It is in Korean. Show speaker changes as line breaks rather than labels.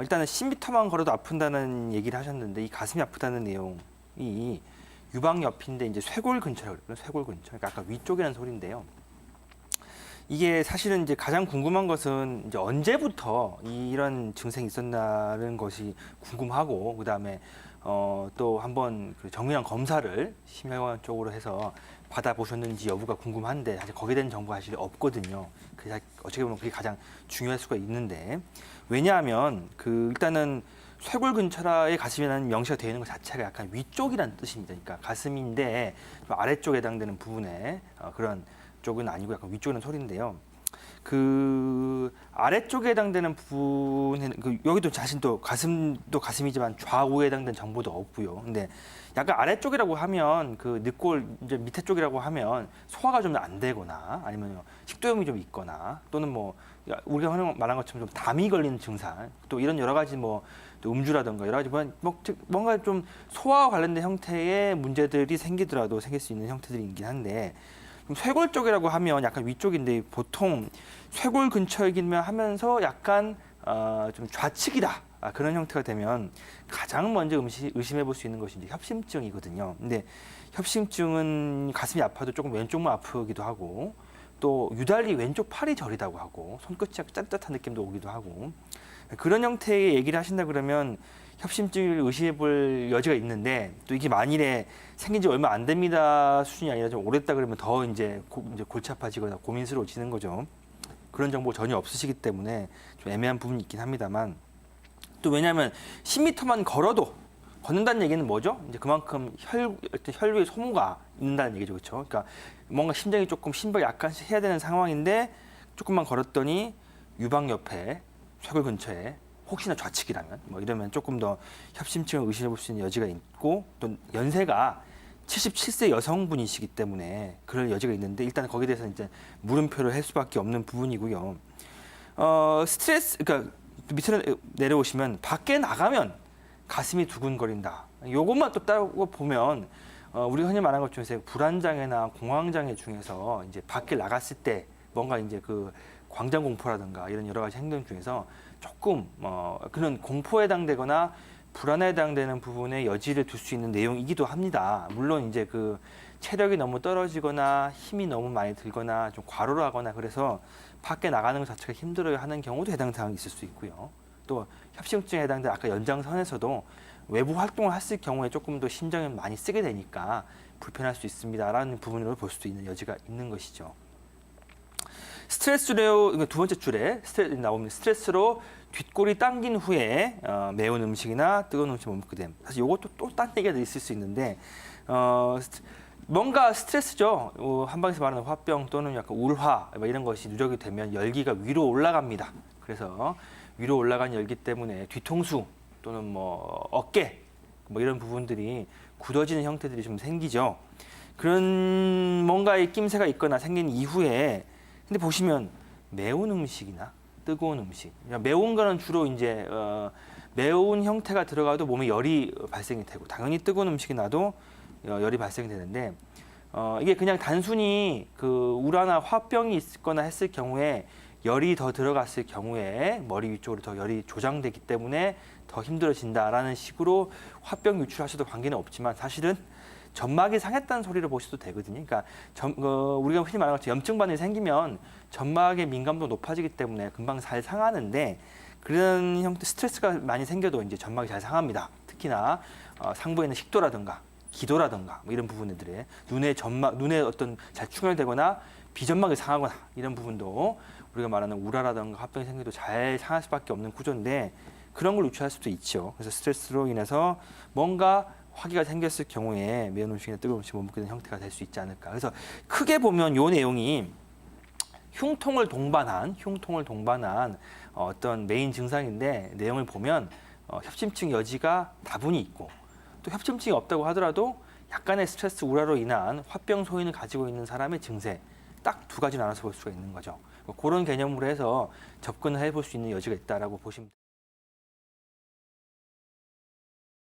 일단은 10m만 걸어도 아픈다는 얘기를 하셨는데 이 가슴이 아프다는 내용이 유방 옆인데 이제 쇄골 근처라고 그래요. 쇄골 근처. 그러니까 아까 위쪽이라는 소리인데요. 이게 사실은 이제 가장 궁금한 것은 이제 언제부터 이런 증상이 있었나는 것이 궁금하고 그다음에 또 한번 그 정밀한 검사를 심혈관 쪽으로 해서 받아보셨는지 여부가 궁금한데 사실 거기에 대한 정보가 사실 없거든요. 그래서 어떻게 보면 그게 가장 중요할 수가 있는데 왜냐하면 그 일단은 쇄골 근처라의 가슴이라는 명시가 되어 있는 것 자체가 약간 위쪽이라는 뜻입니다. 그러니까 가슴인데 좀 아래쪽에 해당되는 부분에 그런 쪽은 아니고 약간 위쪽이라는 소리인데요. 그 아래쪽에 해당되는 부분에는 여기도 사실 또 가슴도 가슴이지만 좌우에 해당되는 정보도 없고요. 근데 약간 아래쪽이라고 하면 그 늑골 이제 밑에 쪽이라고 하면 소화가 좀 안 되거나 아니면 식도염이 좀 있거나 또는 뭐 우리가 말한 것처럼 좀 담이 걸리는 증상 또 이런 여러 가지 뭐 또 음주라든가 여러 가지 뭔가 좀 소화와 관련된 형태의 문제들이 생기더라도 생길 수 있는 형태들이긴 한데 쇄골 쪽이라고 하면 약간 위쪽인데 보통 쇄골 근처이기만 하면서 약간 좀 좌측이다 그런 형태가 되면 가장 먼저 의심해 볼 수 있는 것이 이제 협심증이거든요. 근데 협심증은 가슴이 아파도 조금 왼쪽만 아프기도 하고 또 유달리 왼쪽 팔이 저리다고 하고 손끝이 짠뜻한 느낌도 오기도 하고 그런 형태의 얘기를 하신다 그러면 협심증을 의심해 볼 여지가 있는데 또 이게 만일에 생긴 지 얼마 안 됩니다 수준이 아니라 좀 오래됐다 그러면 더 이제 골치 아파지거나 고민스러워지는 거죠. 그런 정보 전혀 없으시기 때문에 좀 애매한 부분이 있긴 합니다만 또 왜냐하면 10m만 걸어도 걷는다는 얘기는 뭐죠? 이제 그만큼 혈류의 소모가 있는다는 얘기죠, 그렇죠? 그러니까 뭔가 심장이 조금 심박이 약간씩 해야 되는 상황인데 조금만 걸었더니 유방 옆에 쇄골 근처에 혹시나 좌측이라면 뭐 이러면 조금 더 협심증을 의심해 볼 수 있는 여지가 있고 또 연세가 77세 여성분이시기 때문에 그럴 여지가 있는데 일단 거기에 대해서 이제 물음표를 할 수밖에 없는 부분이고요. 스트레스 그러니까 밑으로 내려오시면 밖에 나가면 가슴이 두근거린다. 요것만 또 따고 보면 우리가 흔히 말하는 것 중에서 불안장애나 공황장애 중에서 이제 밖에 나갔을 때 뭔가 이제 그 광장 공포라든가 이런 여러 가지 행동 중에서 조금 그런 공포에 해당되거나 불안에 해당되는 부분에 여지를 둘 수 있는 내용이기도 합니다. 물론 이제 그 체력이 너무 떨어지거나 힘이 너무 많이 들거나 좀 과로를 하거나 그래서 밖에 나가는 것 자체가 힘들어야 하는 경우도 해당 사항이 있을 수 있고요. 또 협심증에 해당되는 아까 연장선에서도 외부 활동을 했을 경우에 조금 더 신경을 많이 쓰게 되니까 불편할 수 있습니다라는 부분으로 볼 수도 있는 여지가 있는 것이죠. 스트레스로 두 번째 줄에 나오는 스트레스로 뒷골이 당긴 후에 매운 음식이나 뜨거운 음식 못 먹게 됨. 사실 이것도 또 딴 얘기가 있을 수 있는데 뭔가 스트레스죠. 한방에서 말하는 화병 또는 약간 울화 이런 것이 누적이 되면 열기가 위로 올라갑니다. 그래서 위로 올라간 열기 때문에 뒤통수 또는 뭐 어깨 뭐 이런 부분들이 굳어지는 형태들이 좀 생기죠. 그런 뭔가의 낌새가 있거나 생긴 이후에 근데 보시면 매운 음식이나 뜨거운 음식, 매운 거는 주로 이제 매운 형태가 들어가도 몸에 열이 발생이 되고 당연히 뜨거운 음식이 나도 열이 발생이 되는데 이게 그냥 단순히 그 우라나 화병이 있거나 했을 경우에 열이 더 들어갔을 경우에 머리 위쪽으로 더 열이 조장되기 때문에 더 힘들어진다라는 식으로 화병 유출하셔도 관계는 없지만 사실은 점막이 상했다는 소리를 보셔도 되거든요. 그러니까 우리가 흔히 말하는 것처럼 염증 반응이 생기면 점막의 민감도 높아지기 때문에 금방 잘 상하는데 그런 형태 스트레스가 많이 생겨도 이제 점막이 잘 상합니다. 특히나 상부에 있는 식도라든가 기도라든가 뭐 이런 부분들에 눈에 어떤 잘 충혈되거나 비점막이 상하거나 이런 부분도 우리가 말하는 우라라든가 화병이 생겨도 잘 상할 수밖에 없는 구조인데 그런 걸 유출할 수도 있죠. 그래서 스트레스로 인해서 뭔가 화기가 생겼을 경우에 매운 음식이나 뜨거운 음식 못 먹게 되는 형태가 될 수 있지 않을까. 그래서 크게 보면 이 내용이 흉통을 동반한 어떤 메인 증상인데 내용을 보면 협심증 여지가 다분히 있고 또 협심증이 없다고 하더라도 약간의 스트레스 우라로 인한 화병 소인을 가지고 있는 사람의 증세 딱 두 가지 나눠서 볼 수가 있는 거죠. 그런 개념으로 해서 접근을 해볼 수 있는 여지가 있다라고 보시면 됩니다.